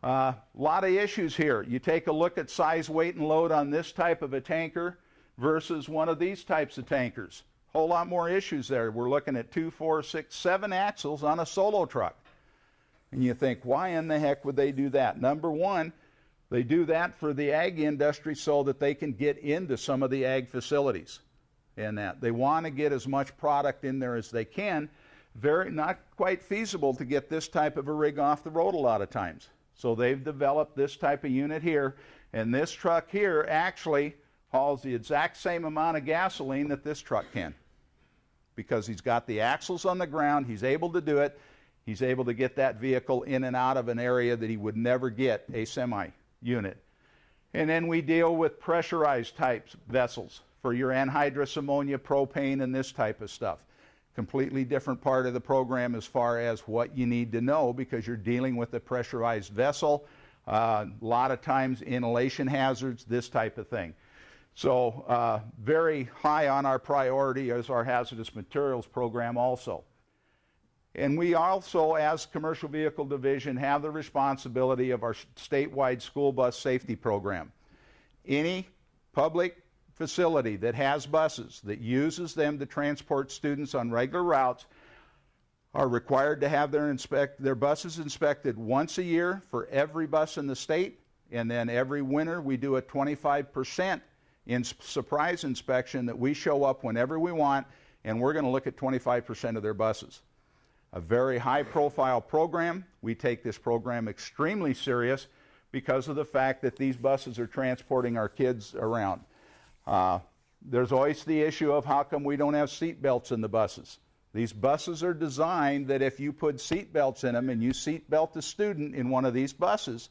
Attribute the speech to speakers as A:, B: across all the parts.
A: A lot of issues here. You take a look at size, weight, and load on this type of a tanker versus one of these types of tankers. Whole lot more issues there. We're looking at 2, 4, 6, 7 axles on a solo truck. And you think, why in the heck would they do that? Number one, they do that for the ag industry so that they can get into some of the ag facilities. And that they want to get as much product in there as they can. Not quite feasible to get this type of a rig off the road a lot of times. So they've developed this type of unit here, and this truck here actually hauls the exact same amount of gasoline that this truck can. Because he's got the axles on the ground, he's able to do it, he's able to get that vehicle in and out of an area that he would never get a semi unit. And then we deal with pressurized types vessels for your anhydrous ammonia, propane, and this type of stuff. Completely different part of the program as far as what you need to know, because you're dealing with a pressurized vessel, a lot of times inhalation hazards, this type of thing. So very high on our priority is our hazardous materials program also. And we also, as Commercial Vehicle Division, have the responsibility of our statewide school bus safety program. Any public facility that has buses, that uses them to transport students on regular routes, are required to have their buses inspected once a year for every bus in the state, and then every winter we do a 25% surprise inspection that we show up whenever we want, and we're going to look at 25% of their buses. A very high-profile program. We take this program extremely serious because of the fact that these buses are transporting our kids around. There's always the issue of how come we don't have seat belts in the buses. These buses are designed that if you put seat belts in them and you seat belt a student in one of these buses,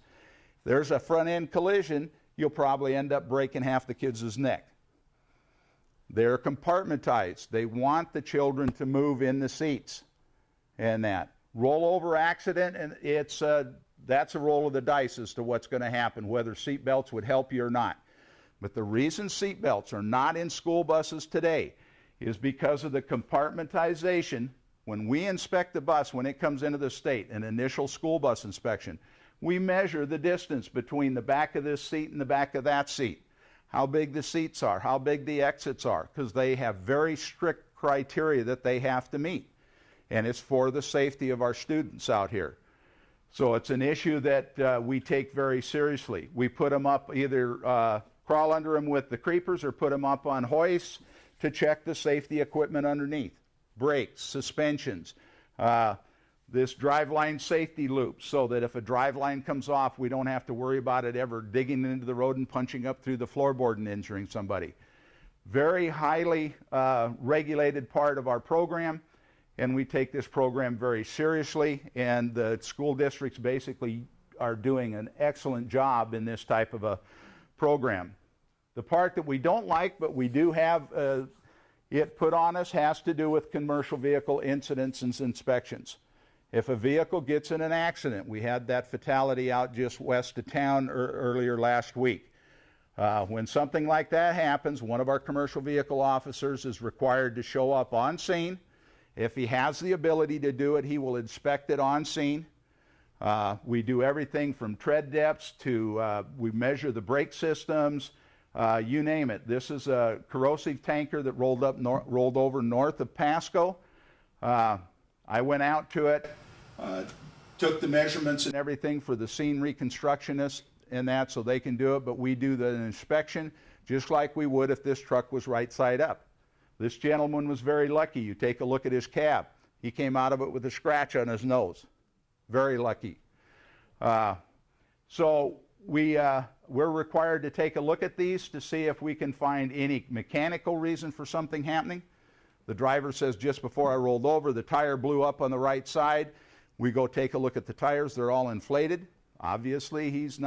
A: there's a front-end collision, you'll probably end up breaking half the kid's neck. They're compartmentized. They want the children to move in the seats. And that rollover accident, and that's a roll of the dice as to what's going to happen, whether seat belts would help you or not. But the reason seat belts are not in school buses today is because of the compartmentization. When we inspect the bus, when it comes into the state, an initial school bus inspection, we measure the distance between the back of this seat and the back of that seat, how big the seats are, how big the exits are, because they have very strict criteria that they have to meet. And it's for the safety of our students out here. So it's an issue that we take very seriously. We put them up, either crawl under them with the creepers or put them up on hoists to check the safety equipment underneath. Brakes, suspensions, this driveline safety loop, so that if a driveline comes off, we don't have to worry about it ever digging into the road and punching up through the floorboard and injuring somebody. Very highly regulated part of our program. And we take this program very seriously, and the school districts basically are doing an excellent job in this type of a program. The part that we don't like, but we do have it put on us, has to do with commercial vehicle incidents and inspections. If a vehicle gets in an accident, we had that fatality out just west of town earlier last week. When something like that happens, one of our commercial vehicle officers is required to show up on scene. If he has the ability to do it, he will inspect it on scene. We do everything from tread depths to we measure the brake systems, you name it. This is a corrosive tanker that rolled over north of Pasco. I went out to it, took the measurements and everything for the scene reconstructionists and that, so they can do it, but we do the inspection just like we would if this truck was right side up. This gentleman was very lucky. You take a look at his cab. He came out of it with a scratch on his nose. Very lucky. So we're required to take a look at these to see if we can find any mechanical reason for something happening. The driver says, just before I rolled over, the tire blew up on the right side. We go take a look at the tires. They're all inflated. Obviously, he's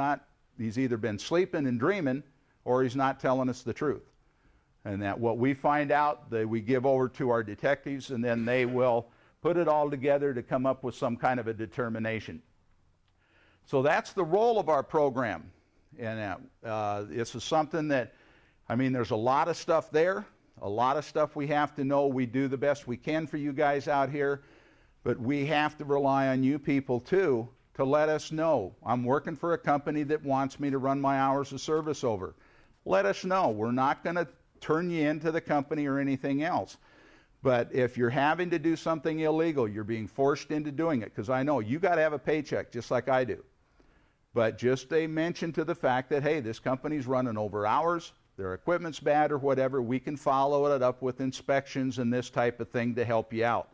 A: either been sleeping and dreaming, or he's not telling us the truth. And that what we find out, we give over to our detectives, and then they will put it all together to come up with some kind of a determination. So that's the role of our program. And this is something that, I mean, there's a lot of stuff there, a lot of stuff we have to know. We do the best we can for you guys out here, but we have to rely on you people too to let us know. I'm working for a company that wants me to run my hours of service over. Let us know. We're not going to turn you into the company or anything else. But if you're having to do something illegal, you're being forced into doing it, because I know you got to have a paycheck just like I do. But just a mention to the fact that, hey, this company's running over hours, their equipment's bad or whatever, we can follow it up with inspections and this type of thing to help you out.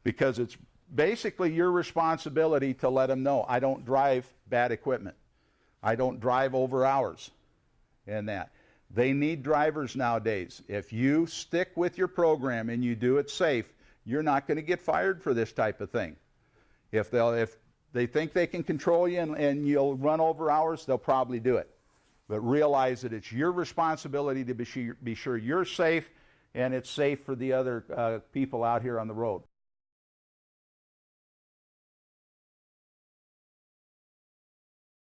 A: Because it's basically your responsibility to let them know, I don't drive bad equipment. I don't drive over hours and that. They need drivers nowadays. If you stick with your program and you do it safe, you're not going to get fired for this type of thing. If they think they can control you and you'll run over hours, they'll probably do it. But realize that it's your responsibility to be sure you're safe and it's safe for the other people out here on the road.